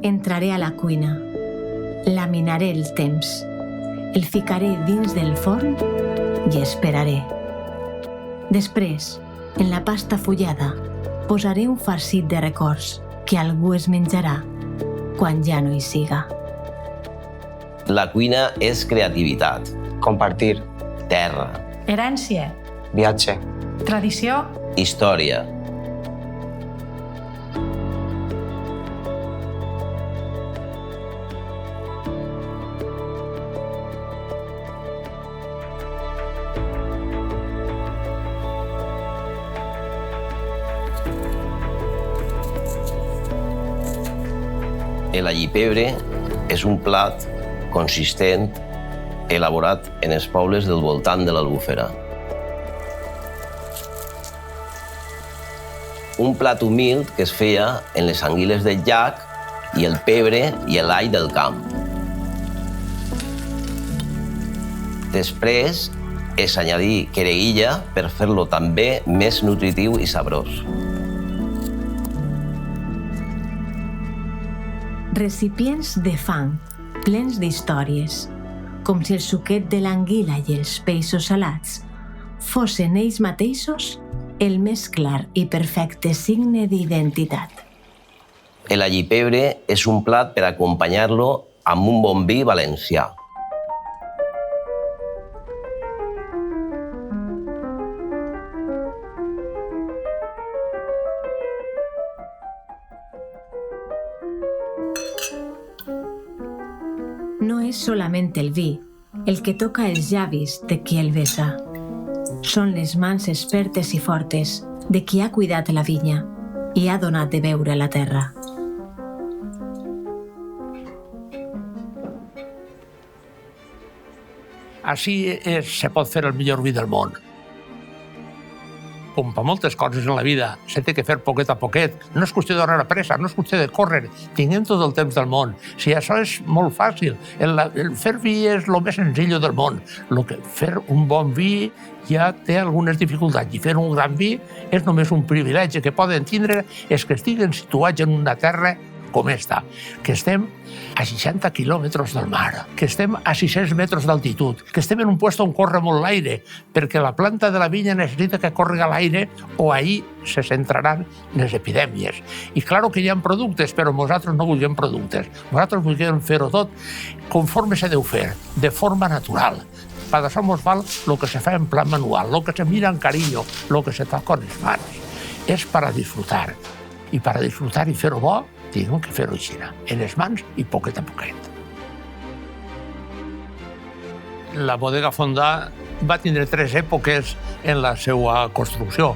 entraré a la cuina, laminaré el temps, el ficaré dins del forn i esperaré. Després, en la pasta fullada, posaré un farcit de records que algú es menjarà quan ja no hi siga. La cuina és creativitat. Compartir. Terra. Herència. Viatge. Tradició. Història. El allipebre és un plat consistent elaborat en els pobles del voltant de l'Albufera. Un plat humil que es feia en les anguiles del llac i el pebre i l'all del camp. Després es añadí quereguilla per fer-lo també més nutritiu i sabrós. Recipients de fang, plens d'històries, com si el suquet de l'anguila i els peixos salats fossin ells mateixos el més clar i perfecte signe d'identitat. El allipebre és un plat per acompanyar-lo amb un bon vi valencià. No és solament el vi el que toca els llavis de qui el besa. Són les mans expertes i fortes de qui ha cuidat la vinya i ha donat de beure a la terra. Així se pot fer el millor vi del món. Com per moltes coses en la vida, se té que fer poquet a poquet. No és qüestió d'anar a pressa, no és qüestió de córrer. Tinguem tot el temps del món. Si això és molt fàcil. El fer vi és el més senzill del món. Fer un bon vi ja té algunes dificultats. I fer un gran vi és només un privilegi que poden tindre els que estiguen situats en una terra com esta, que estem a 60 quilòmetres del mar, que estem a 600 metres d'altitud, que estem en un lloc on corre molt l'aire, perquè la planta de la vinya necessita que correga l'aire o ahí se centraran les epidèmies. I clar que hi ha productes, però nosaltres no vulguem productes. Nosaltres vulguem fer-ho tot conforme se deu fer, de forma natural. Per això ens val el que se fa en plan manual, el que se mira amb carinyo, el que se toca amb les mans. És per a disfrutar. I per a disfrutar i fer-ho bo, tenim que fer-ho així, en les mans i poquet a poquet. La bodega Fondà va tindre 3 èpoques en la seva construcció.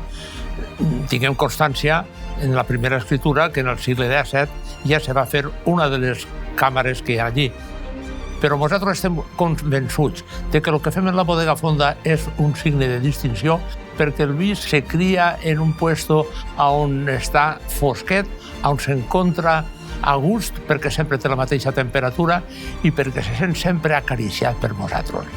Tinguem constància en la primera escritura que en el segle XVII ja se va fer una de les càmeres que hi ha allí. Però nosaltres estem convençuts que el que fem en la bodega Fondà és un signe de distinció perquè el vi se cria en un puesto on està fosquet, on s'encontra a gust perquè sempre té la mateixa temperatura i perquè se sent sempre acariciat per nosaltres.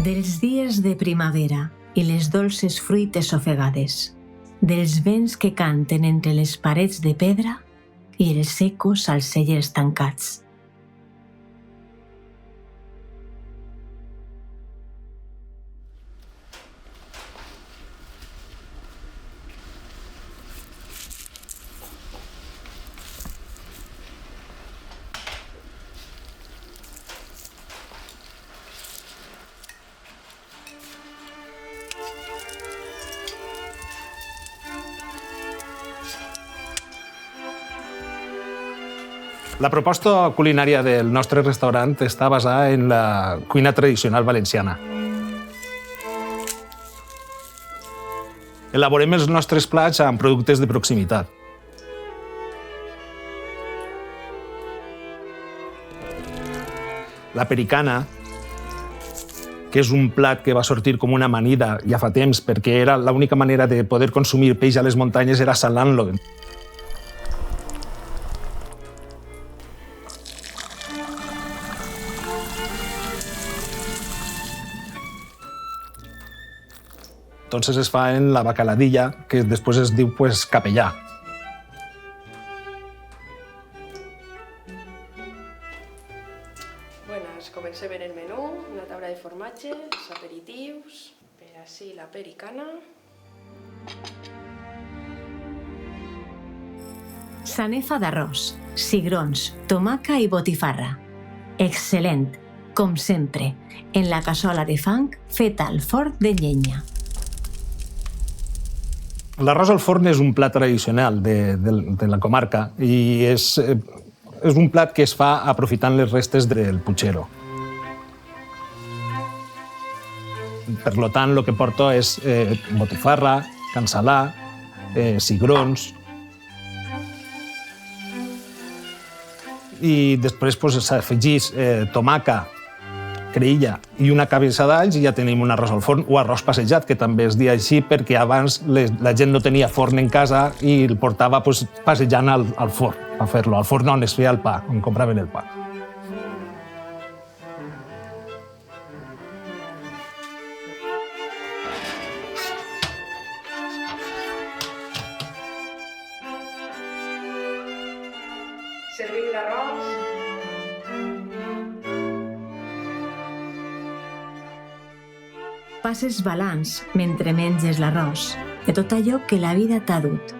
Dels dies de primavera i les dolces fruites ofegades, dels vents que canten entre les parets de pedra i els ecos als cellers tancats. La proposta culinària del nostre restaurant està basada en la cuina tradicional valenciana. Elaborem els nostres plats amb productes de proximitat. La pericana, que és un plat que va sortir com una amanida ja fa temps perquè era l'única manera de poder consumir peix a les muntanyes era salant-lo. entonces es fa en la bacaladilla, que després es diu capellà. Comencem en el menú, una taula de formatges, aperitius, per així la pericana. Sanefa d'arròs, cigrons, tomaca i botifarra. Excel·lent, com sempre, en la cassola de fang feta al forn de llenya. L'arròs al forn és un plat tradicional de la comarca i és un plat que es fa aprofitant les restes del puchero. Per tant, el que porto és botifarra, cansalà, cigrons, i després s'afegís tomaca, creïlla i una cabeça d'alls i ja tenim un arròs al forn o arròs passejat, que també es deia així perquè abans la gent no tenia forn en casa i el portava passejant al forn a fer-lo, al forn on es feia el pa, on compraven el pa. Servim l'arròs. Passes balanç mentre menges l'arròs de tot allò que la vida t'ha dut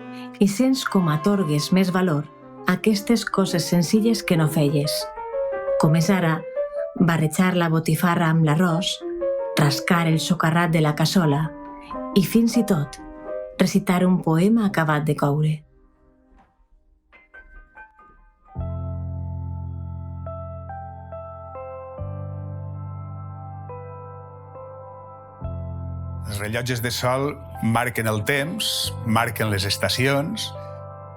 i sents com atorgues més valor a aquestes coses senzilles que no feies, com és ara barrejar la botifarra amb l'arròs, rascar el socarrat de la cassola i fins i tot recitar un poema acabat de coure. Els rellotges de sol marquen el temps, marquen les estacions,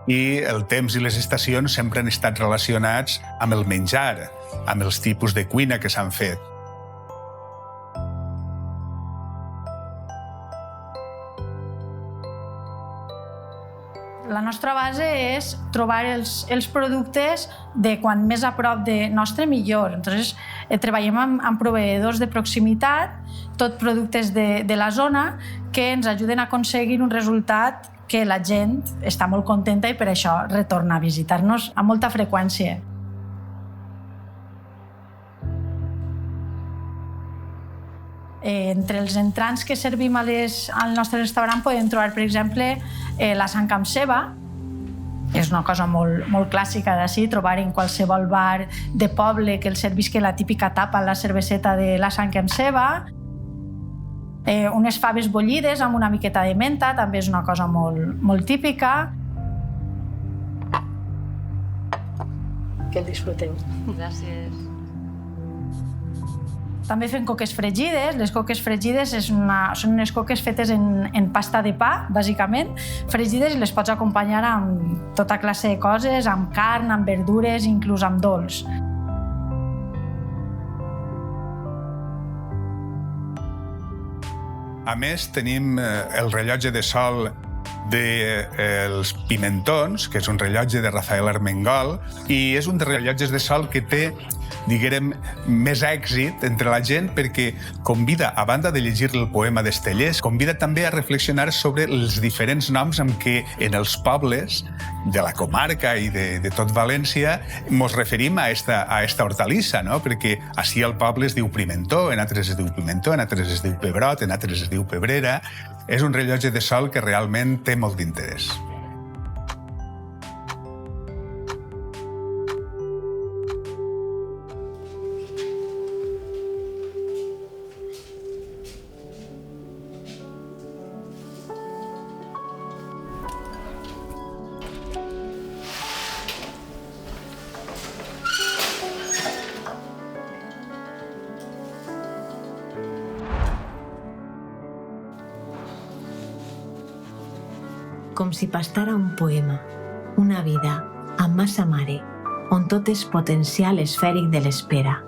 i el temps i les estacions sempre han estat relacionats amb el menjar, amb els tipus de cuina que s'han fet. La nostra base és trobar els productes de quan més a prop de nostre, millor. Entonces, treballem amb proveïdors de proximitat, tot productes de la zona, que ens ajuden a aconseguir un resultat que la gent està molt contenta i per això retorna a visitar-nos amb molta freqüència. Entre els entrants que servim al nostre restaurant podem trobar, per exemple, la sang amb ceba. És una cosa molt clàssica d'ací, trobar en qualsevol bar de poble que el servisca la típica tapa, la cerveseta de la sang amb ceba. Unes faves bullides amb una miqueta de menta, també és una cosa molt típica. Que el disfruteu. Gràcies. També fem coques fregides. Les coques fregides són unes coques fetes en pasta de pa, bàsicament, fregides, i les pots acompanyar amb tota classe de coses, amb carn, amb verdures, inclús amb dolç. A més, tenim el rellotge de sol dels Pimentons, que és un rellotge de Rafael Armengol, i és un dels rellotges de sol que té, diguem, més èxit entre la gent perquè convida, a banda de llegir el poema d'Estellés, convida també a reflexionar sobre els diferents noms amb què en els pobles de la comarca i de tot València mos referim a esta hortalissa, no? Perquè així al poble es diu pimentó, en altres es diu pimentó, en altres es diu pebrot, en altres es diu pebrera. És un rellotge de sol que realment té molt d'interès. Com si pastara un poema, una vida amb massa mare, on tot és potencial esfèric de l'espera.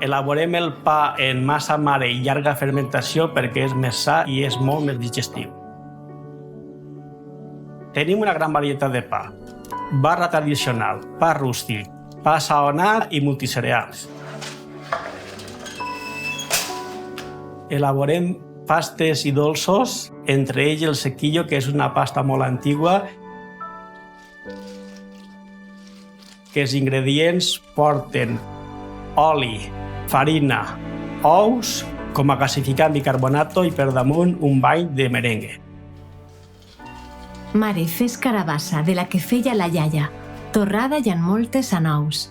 Elaborem el pa en massa mare i llarga fermentació perquè és més sa i és molt més digestiu. Tenim una gran varietat de pa. Barra tradicional, pa rústic, pa saonat i multicereals. Elaborem pastes i dolços, entre ells el sequillo, que és una pasta molt antigua, que els ingredients porten oli, farina, ous, com a gasificant bicarbonato i per damunt un bany de merengue. Mare, fes carabassa de la que feia la iaia, torrada i amb moltes anous.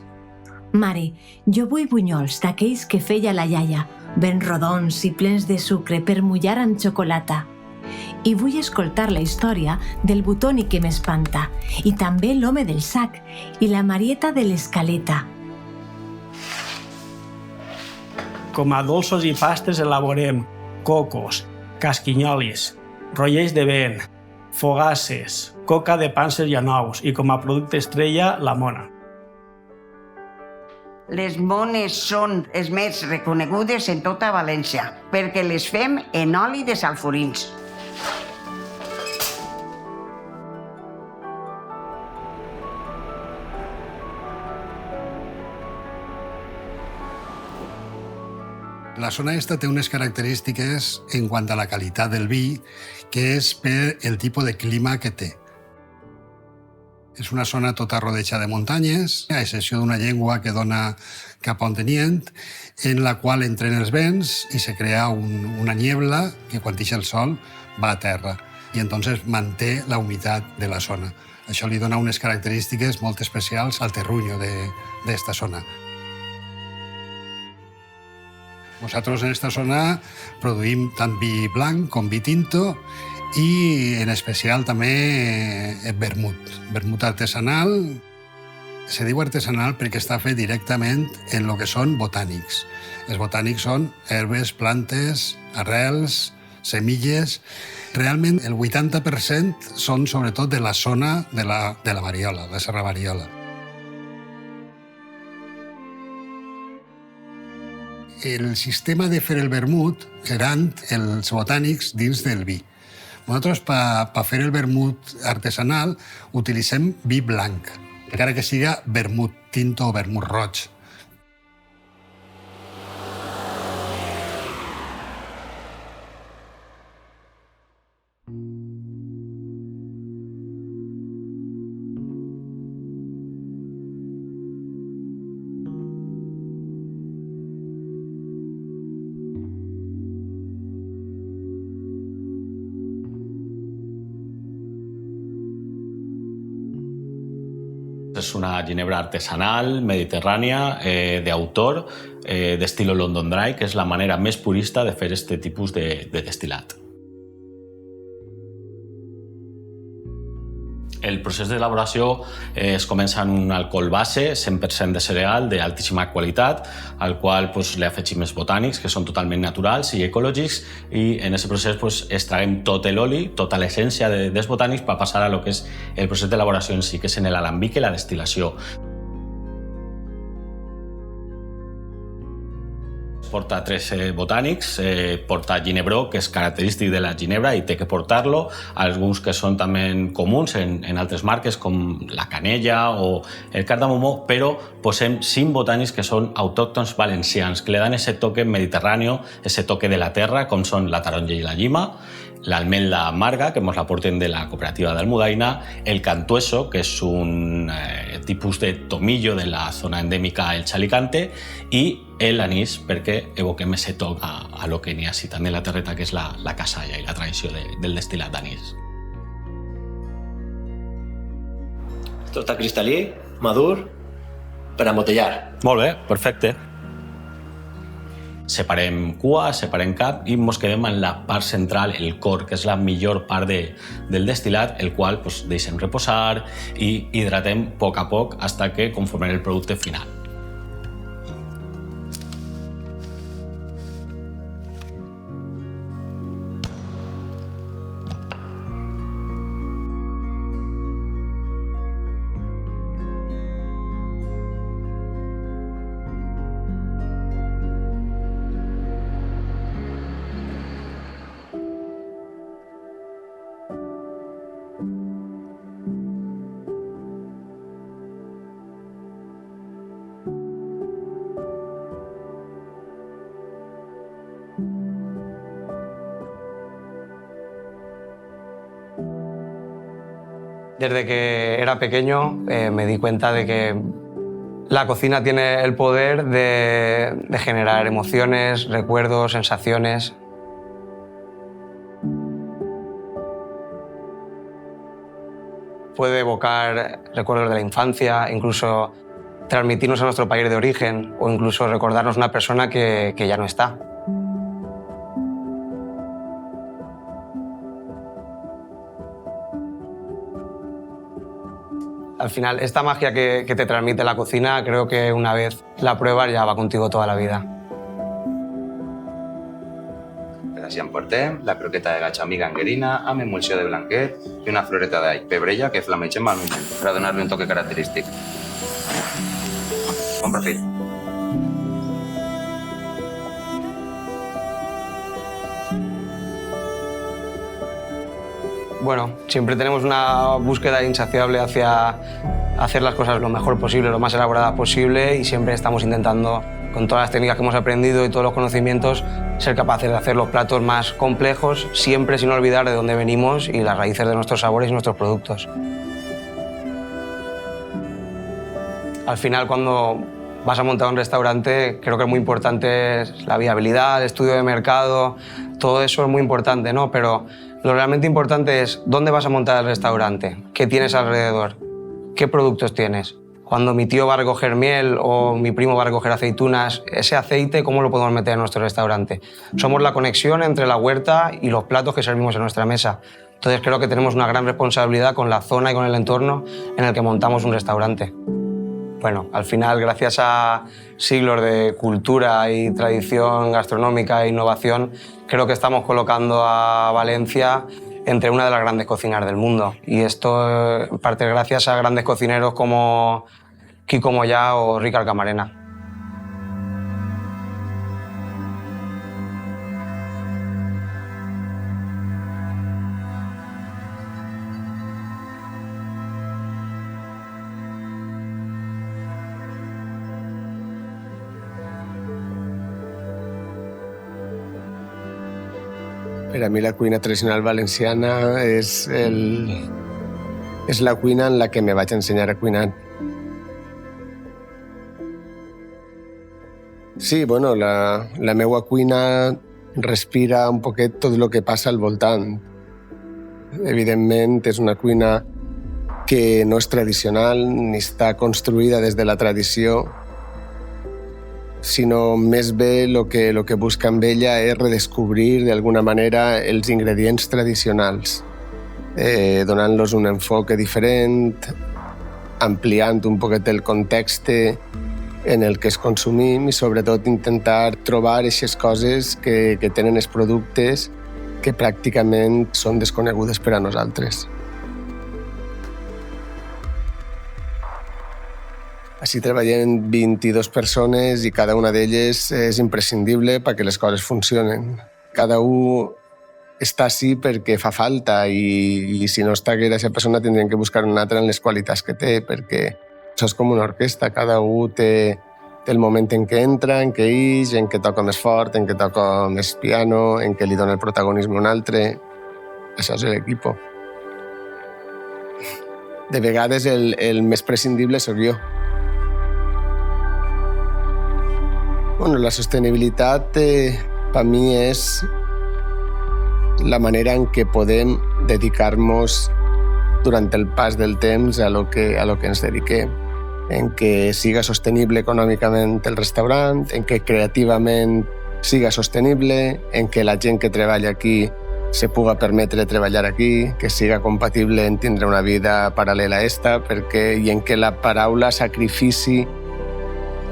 Mare, jo vull bunyols d'aquells que feia la iaia, ben rodons i plens de sucre per mullar amb xocolata. I vull escoltar la història del butoni que m'espanta, i també l'home del sac i la Marieta de l'escaleta. Com a dolços i pastes elaborem cocos, casquinyolis, rotllers de vent, fogasses, coca de panses i anous i com a producte estrella la mona. Les mones són les més reconegudes en tota València perquè les fem en oli de salforins. La zona esta té unes característiques en quant a la qualitat del vi, que és per el tipus de clima que té. És una zona tota rodejada de muntanyes, a excepció d'una llengua que dona cap a Ontenient, en la qual entren els vents i se crea una niebla que quan ixa el sol va a terra i entonces manté la humitat de la zona. Això li dona unes característiques molt especials al terruño d'esta zona. Nosaltres en aquesta zona produïm tant vi blanc com vi tinto i en especial també vermut artesanal. Se diu artesanal perquè està fet directament en el que són botànics. Els botànics són herbes, plantes, arrels, semilles. Realment el 80% són sobretot de la zona de la Variola, la Serra Variola. El sistema de fer el vermut eren els botànics dins del vi. Nosaltres, per fer el vermut artesanal, utilitzem vi blanc, encara que siga vermut tinto o vermut roig. És una ginebra artesanal, mediterrània, d'autor, d'estilo London Dry, que és la manera més purista de fer aquest tipus de destil·lat. El procés d'elaboració es comença amb un alcohol base, 100% de cereal, d'altíssima qualitat, al qual li afegim els botànics, que són totalment naturals i ecològics, i en aquest procés extraiem tot l'oli, tota l'essència dels botànics, per passar a lo que és el procés d'elaboració en si, que és en l'alambic i la destil·lació. Porta 3 botànics, porta ginebró, que és característic de la ginebra i té que portar-lo, alguns que són també comuns en altres marques com la canella o el cardamomó, però posem 5 botànics que són autòctons valencians, que li dan aquest toque mediterrani, aquest toque de la terra, com són la taronja i la llima, l'almenda amarga, que ens la porten de la cooperativa d'Almudaina, el cantueso, que és un tipus de tomillo de la zona endèmica del Chalicante, i l'anís, perquè evoquem aquest toc a lo que n'hi ha citant de la terreta, que és la casalla i la tradició del destil·lat d'anís. Esto està cristal·lí, madur, per embotellar. Molt bé, perfecte. Separem cua, separem cap i ens quedem en la part central, el cor, que és la millor part del destil·lat, el qual deixem reposar i hidratem a poc fins que conformem el producte final. Desde que era pequeño me di cuenta de que la cocina tiene el poder de generar emociones, recuerdos, sensaciones. Puede evocar recuerdos de la infancia, incluso transmitirnos a nuestro país de origen o incluso recordarnos una persona que ya no está. Al final, esta magia que te transmite la cocina, creo que una vez la pruebas ya va contigo toda la vida. Així en portem la croqueta de gatxamiga anguerina amb emulsió de blanquet i una floreta d'all pebrella que flamegem al moment per donar-li un toque característic. Bon profit. Bueno, siempre tenemos una búsqueda insaciable hacia hacer las cosas lo mejor posible, lo más elaboradas posible y siempre estamos intentando, con todas las técnicas que hemos aprendido y todos los conocimientos, ser capaces de hacer los platos más complejos, siempre sin olvidar de dónde venimos y las raíces de nuestros sabores y nuestros productos. Al final, cuando vas a montar un restaurante, creo que es muy importante la viabilidad, el estudio de mercado, todo eso es muy importante, ¿no? Pero lo realmente importante es dónde vas a montar el restaurante, qué tienes alrededor, qué productos tienes. Cuando mi tío va a recoger miel o mi primo va a recoger aceitunas, ese aceite, ¿cómo lo podemos meter en nuestro restaurante? Somos la conexión entre la huerta y los platos que servimos en nuestra mesa. Entonces creo que tenemos una gran responsabilidad con la zona y con el entorno en el que montamos un restaurante. Bueno, al final, gracias a siglos de cultura y tradición gastronómica e innovación, creo que estamos colocando a Valencia entre una de las grandes cocinas del mundo. Y esto, en parte, gracias a grandes cocineros como Kiko Moyá o Ricard Camarena. Per a mi la cuina tradicional valenciana és la cuina en la que me vaig ensenyar a cuinar. Sí, bueno, la meva cuina respira un poquet tot el que passa al voltant. Evidentment, és una cuina que no és tradicional ni està construïda des de la tradició, sinó més bé el que busca amb ella és redescobrir d'alguna manera els ingredients tradicionals, donant-los un enfoque diferent, ampliant un poquet el context en el que es consumim i sobretot intentar trobar aquestes coses que tenen els productes que pràcticament són desconegudes per a nosaltres. Així treballem 22 persones i cada una d'elles és imprescindible perquè les coses funcionen. Cada un està així perquè fa falta i si no estigués aquesta persona tindrien que buscar una altra en les qualitats que té, perquè això és com una orquestra, cada un té el moment en què entra, en què ix, en què toca més fort, en què toca més piano, en què li dona el protagonisme a un altre. Això és l'equip. De vegades el més prescindible sóc jo. Bueno, la sostenibilitat per mi és la manera en què podem dedicar-nos durant el pas del temps a lo que ens dediquem, en què siga sostenible econòmicament el restaurant, en què creativament siga sostenible, en què la gent que treballa aquí se puga permetre treballar aquí, que siga compatible en tindre una vida paral·lela a esta, i en què la paraula sacrifici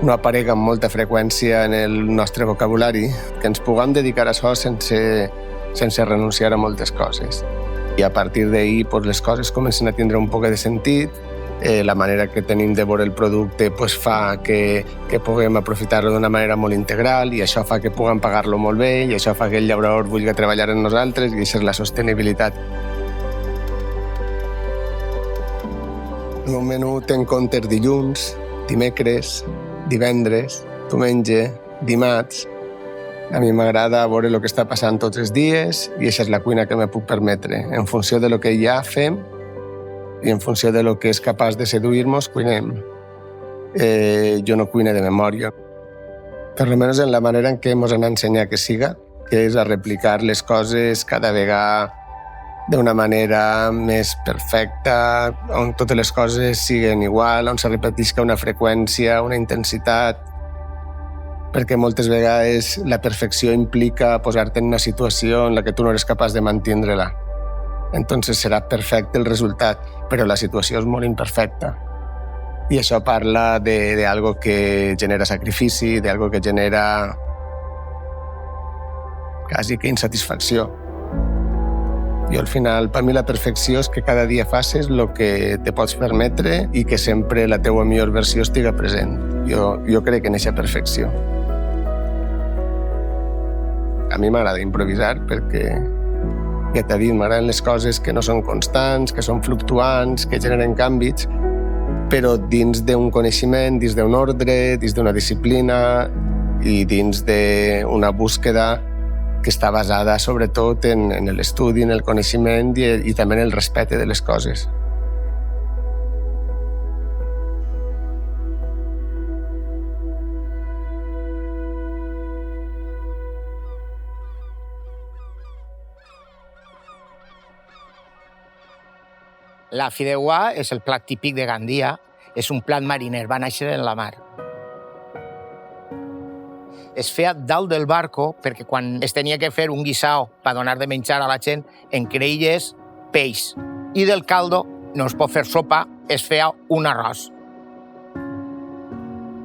no aparega amb molta freqüència en el nostre vocabulari, que ens puguem dedicar a això sense renunciar a moltes coses. I a partir d'ahir les coses comencen a tindre un poc de sentit, la manera que tenim de veure el producte fa que puguem aprofitar-lo d'una manera molt integral i això fa que puguem pagar-lo molt bé i això fa que el llaurador vulgui treballar amb nosaltres i això és la sostenibilitat. El meu menú té en compte dilluns, dimecres, divendres, diumenge, dimarts. A mi m'agrada veure el que està passant tots els dies i això és la cuina que me puc permetre. En funció de lo que ja fem, i en funció de lo que és capaç de seduir-nos, cuinem. Jo no cuine de memòria. Per almenys en la manera en què ens han ensenyat que siga, que és a replicar les coses cada vegada d'una manera més perfecta, on totes les coses siguen igual, on se repetisca una freqüència, una intensitat, perquè moltes vegades la perfecció implica posar-te en una situació en la que tu no eres capaç de mantindre-la. Entonces serà perfecte el resultat, però la situació és molt imperfecta. I això parla d'algo que genera sacrifici, d'algo que genera quasi que insatisfacció. I al final, per mi la perfecció és que cada dia facis el que te pots permetre i que sempre la teua millor versió estiga present. Jo crec en aquesta perfecció. A mi m'agrada improvisar perquè, ja t'he dit, m'agraden les coses que no són constants, que són fluctuants, que generen canvis, però dins d'un coneixement, dins d'un ordre, dins d'una disciplina i dins d'una búsqueda que està basada sobretot en l'estudi, en el coneixement i també en el respecte de les coses. La fideuà és el plat típic de Gandia, és un plat mariner, va néixer en la mar. Es feia dalt del barco perquè quan es tenia que fer un guisao per donar de menjar a la gent, en creïlles peix. I del caldo no es pot fer sopa, es feia un arròs.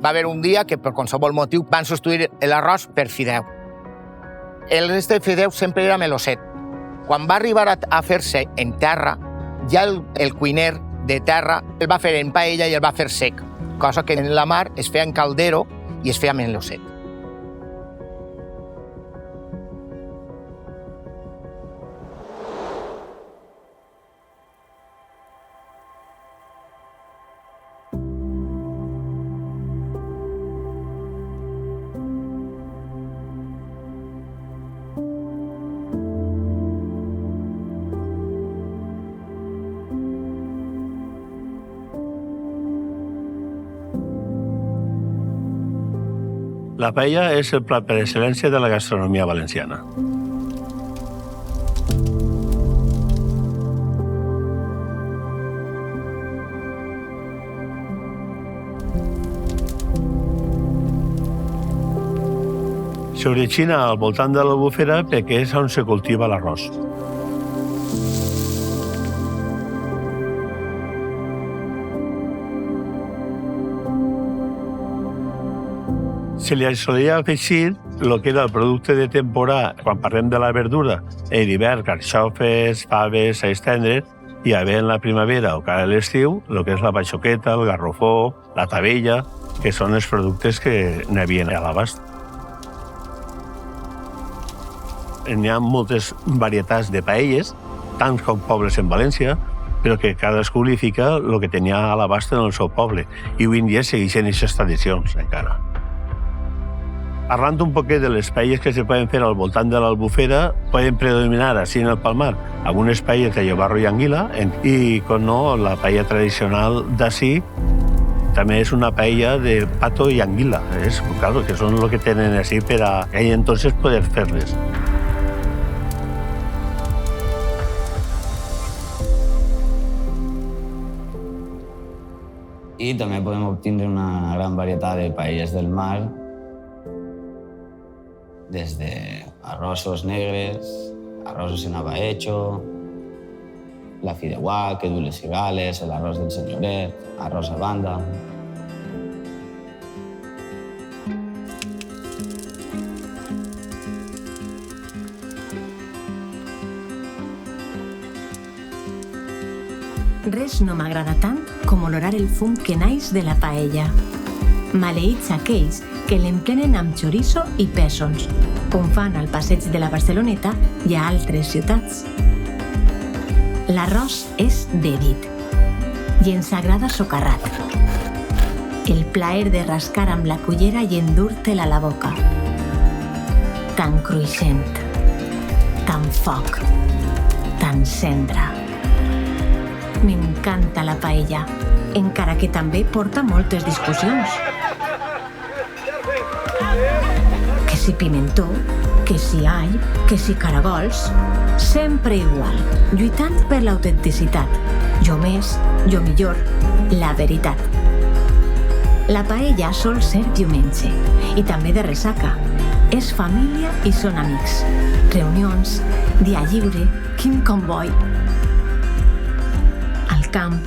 Va haver un dia que per qualsevol motiu van substituir l'arròs per fideu. El rest de fideu sempre era meloset. Quan va arribar a fer-se en terra, ja el cuiner de terra el va fer en paella i el va fer sec, cosa que en la mar es feia en caldero i es feia meloset. La paella és el plat per excel·lència de la gastronomia valenciana. S'origina al voltant de l'Albufera perquè és on se cultiva l'arròs. Se li solia afegir el que era el producte de temporada, quan parlem de la verdura, en l'hivern, carxofes, faves, alls tendres, i a veure en la primavera o cara a l'estiu, el que és la baixoqueta, el garrofó, la tabella, que són els productes que n'hi havia a l'abast. N'hi ha moltes varietats de paelles, tants com pobles en València, però que cadascú li fica el que tenia a l'abast en el seu poble, i avui en dia segueixen aquestes tradicions encara. Parlant un poquet de les paelles que se poden fer al voltant de l'Albufera, poden predominar així en el Palmar algunes paelles de llobarro i anguila i, com no, la paella tradicional d'ací també és una paella de pato i anguila. És, claro, que són el que tenen així per a aquell entonces poder fer-les. I també podem obtenir una gran varietat de paelles del mar, des d'arrossos negres, arrossos en abaecho, la fideuà, que du les cigales, l'arròs del senyoret, arròs a banda. Res no m'agrada tant com olorar el fum que naix de la paella. Maleïts aquells que l'emplenen amb chorizo i pèsons, com fan al passeig de la Barceloneta i a altres ciutats. L'arròs és de dit i ens agrada socarrat. El plaer de rascar amb la cullera i endur-te-la a la boca. Tan cruixent, tan foc, tan cendra. M'encanta la paella, encara que també porta moltes discussions. Que si pimentó, que si all, que si caragols, sempre igual, lluitant per l'autenticitat. Jo més, jo millor, la veritat. La paella sol ser diumenge i també de ressaca. És família i són amics. Reunions, dia lliure, quin comboi. Al camp,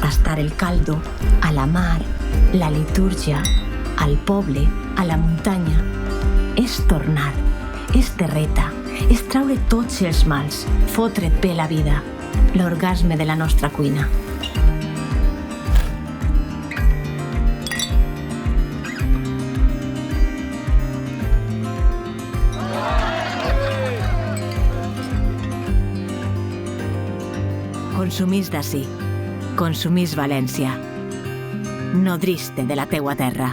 tastar el caldo, a la mar, la litúrgia, al poble, a la muntanya. És tornar, és terreta, és traure tots els mals, fotre't bé la vida, l'orgasme de la nostra cuina. Consumís d'ací, consumís València. Nodrís-te de la teua terra.